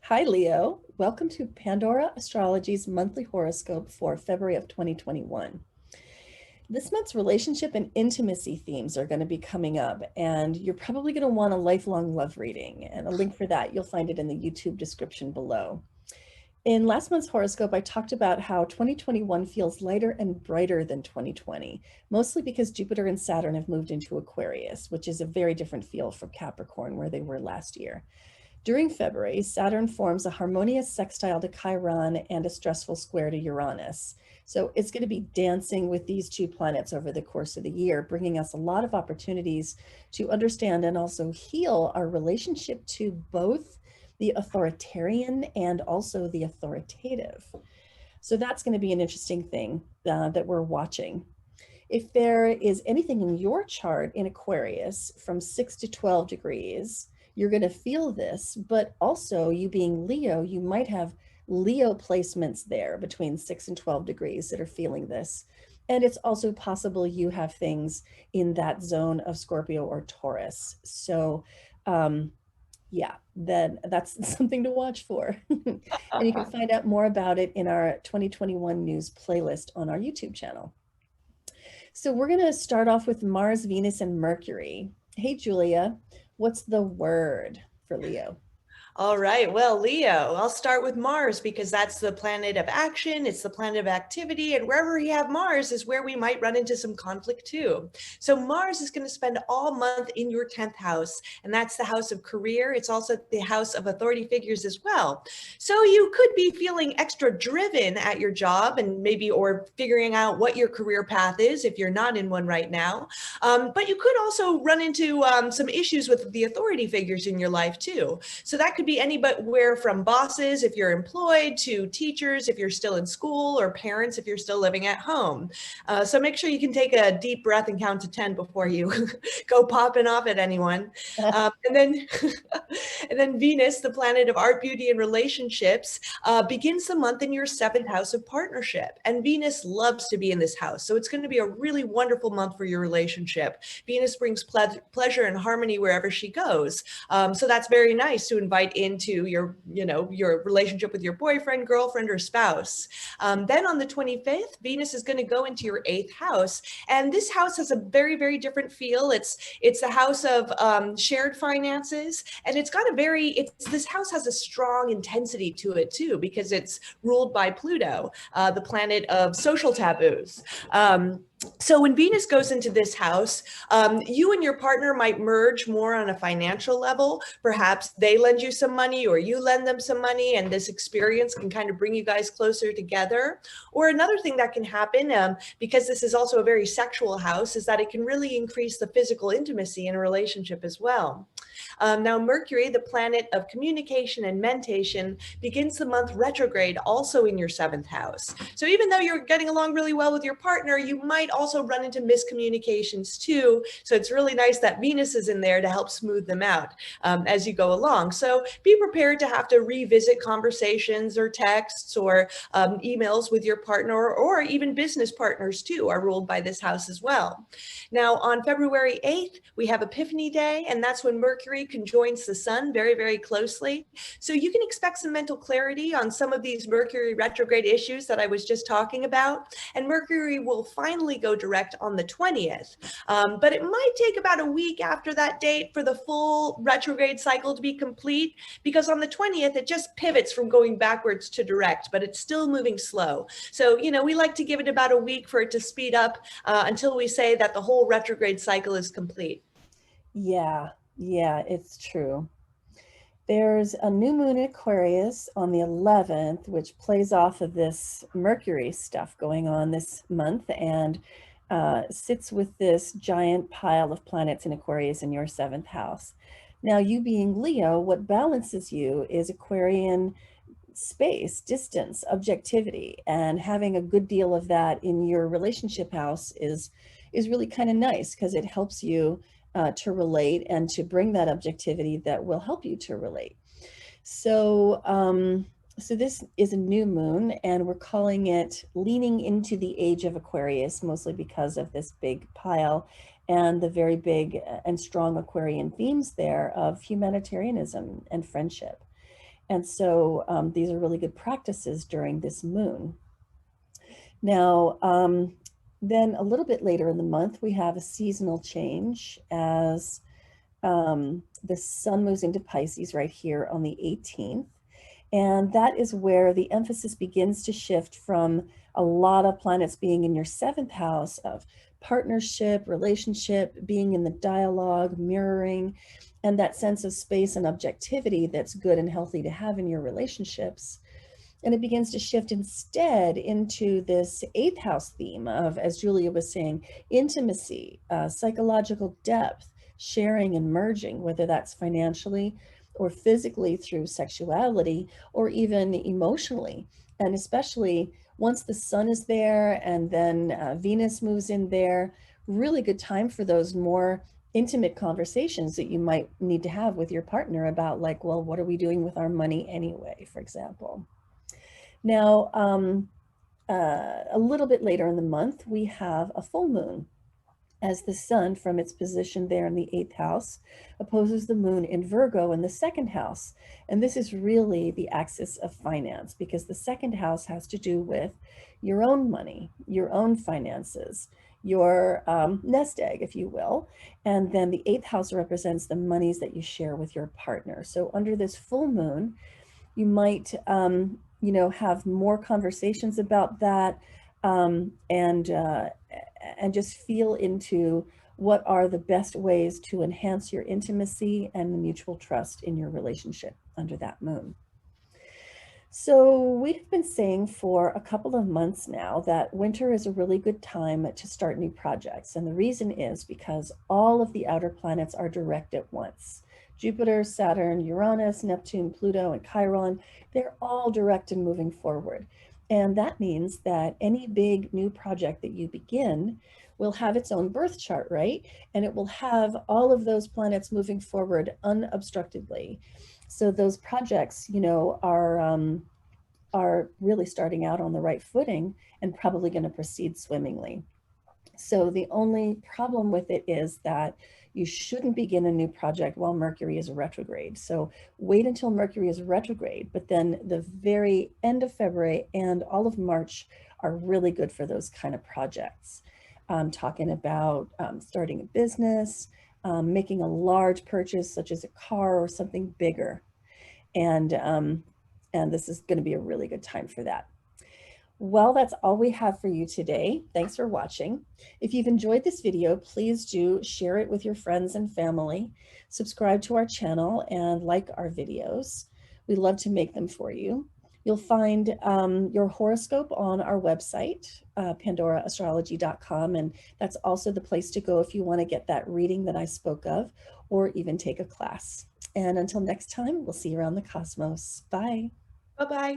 Hi, Leo. Welcome to Pandora Astrology's monthly horoscope for February of 2021. This month's relationship and intimacy themes are going to be coming up, and you're probably going to want a lifelong love reading. And a link for that, you'll find it in the YouTube description below. In last month's horoscope, I talked about how 2021 feels lighter and brighter than 2020, mostly because Jupiter and Saturn have moved into Aquarius, which is a very different feel from Capricorn, where they were last year. During February, Saturn forms a harmonious sextile to Chiron and a stressful square to Uranus. So it's going to be dancing with these two planets over the course of the year, bringing us a lot of opportunities to understand and also heal our relationship to both the authoritarian and also the authoritative. So that's going to be an interesting thing that we're watching. If there is anything in your chart in Aquarius from 6 to 12 degrees, you're going to feel this, but also you being Leo, you might have Leo placements there between 6 and 12 degrees that are feeling this. And it's also possible you have things in that zone of Scorpio or Taurus. So yeah, then that's something to watch for. And you can find out more about it in our 2021 news playlist on our YouTube channel. So we're going to start off with Mars, Venus, and Mercury. Hey, Julia, what's the word for Leo? All right. Well, Leo, I'll start with Mars because that's the planet of action. It's the planet of activity. And wherever you have Mars is where we might run into some conflict too. So Mars is going to spend all month in your 10th house, and that's the house of career. It's also the house of authority figures as well. So you could be feeling extra driven at your job and maybe or figuring out what your career path is if you're not in one right now. But you could also run into some issues with the authority figures in your life too. So that could be anywhere from bosses if you're employed to teachers if you're still in school or parents if you're still living at home. So make sure you can take a deep breath and count to 10 before you go popping off at anyone. And then Venus, the planet of art, beauty, and relationships, begins the month in your 7th house of partnership. And Venus loves to be in this house. So it's going to be a really wonderful month for your relationship. Venus brings pleasure and harmony wherever she goes. So that's very nice to invite into your relationship with your boyfriend, girlfriend, or spouse. Then on the 25th, Venus is going to go into your 8th house. And this house has a very, very different feel. It's a house of shared finances. And it's got this house has a strong intensity to it too, because it's ruled by Pluto, the planet of social taboos. So when Venus goes into this house, you and your partner might merge more on a financial level. Perhaps they lend you some money or you lend them some money, and this experience can kind of bring you guys closer together. Or another thing that can happen, because this is also a very sexual house, is that it can really increase the physical intimacy in a relationship as well. Now, Mercury, the planet of communication and mentation, begins the month retrograde also in your 7th house. So even though you're getting along really well with your partner, you might also run into miscommunications too. So it's really nice that Venus is in there to help smooth them out as you go along. So be prepared to have to revisit conversations or texts or emails with your partner, or even business partners too are ruled by this house as well. Now, on February 8th, we have Epiphany Day, and that's when Mercury conjoins the sun very, very closely. So you can expect some mental clarity on some of these Mercury retrograde issues that I was just talking about. And Mercury will finally go direct on the 20th. But it might take about a week after that date for the full retrograde cycle to be complete, because on the 20th, it just pivots from going backwards to direct, but it's still moving slow. So, we like to give it about a week for it to speed up until we say that the whole retrograde cycle is complete. Yeah, it's true. There's a new moon in Aquarius on the 11th, which plays off of this Mercury stuff going on this month and sits with this giant pile of planets in Aquarius in your 7th house. Now, you being Leo, what balances you is Aquarian space, distance, objectivity, and having a good deal of that in your relationship house is really kind of nice, because it helps you to relate and to bring that objectivity that will help you to relate. So, so this is a new moon, and we're calling it leaning into the age of Aquarius, mostly because of this big pile and the very big and strong Aquarian themes there of humanitarianism and friendship. And so these are really good practices during this moon. Now, then a little bit later in the month, we have a seasonal change as the sun moves into Pisces right here on the 18th. And that is where the emphasis begins to shift from a lot of planets being in your 7th house of partnership, relationship, being in the dialogue, mirroring, and that sense of space and objectivity that's good and healthy to have in your relationships. And it begins to shift instead into this 8th house theme of, as Julia was saying, intimacy, psychological depth, sharing and merging, whether that's financially or physically through sexuality or even emotionally. And especially once the sun is there and then Venus moves in there, really good time for those more intimate conversations that you might need to have with your partner about, like, well, what are we doing with our money anyway, for example. Now, a little bit later in the month, we have a full moon as the sun from its position there in the 8th house opposes the moon in Virgo in the 2nd house. And this is really the axis of finance, because the 2nd house has to do with your own money, your own finances, your nest egg, if you will. And then the 8th house represents the monies that you share with your partner. So under this full moon, you might, have more conversations about that, and just feel into what are the best ways to enhance your intimacy and the mutual trust in your relationship under that moon. So we've been saying for a couple of months now that winter is a really good time to start new projects. And the reason is because all of the outer planets are direct at once. Jupiter, Saturn, Uranus, Neptune, Pluto, and Chiron, they're all direct and moving forward. And that means that any big new project that you begin will have its own birth chart, right? And it will have all of those planets moving forward unobstructedly. So those projects, are really starting out on the right footing and probably going to proceed swimmingly. So the only problem with it is that you shouldn't begin a new project while Mercury is retrograde. So wait until Mercury is retrograde, but then the very end of February and all of March are really good for those kind of projects. Talking about starting a business, making a large purchase such as a car or something bigger. And this is going to be a really good time for that. Well, that's all we have for you today. Thanks for watching. If you've enjoyed this video, please do share it with your friends and family, subscribe to our channel, and like our videos. We love to make them for you. You'll find your horoscope on our website, pandoraastrology.com, and that's also the place to go if you want to get that reading that I spoke of, or even take a class. And until next time, we'll see you around the cosmos. Bye. Bye-bye.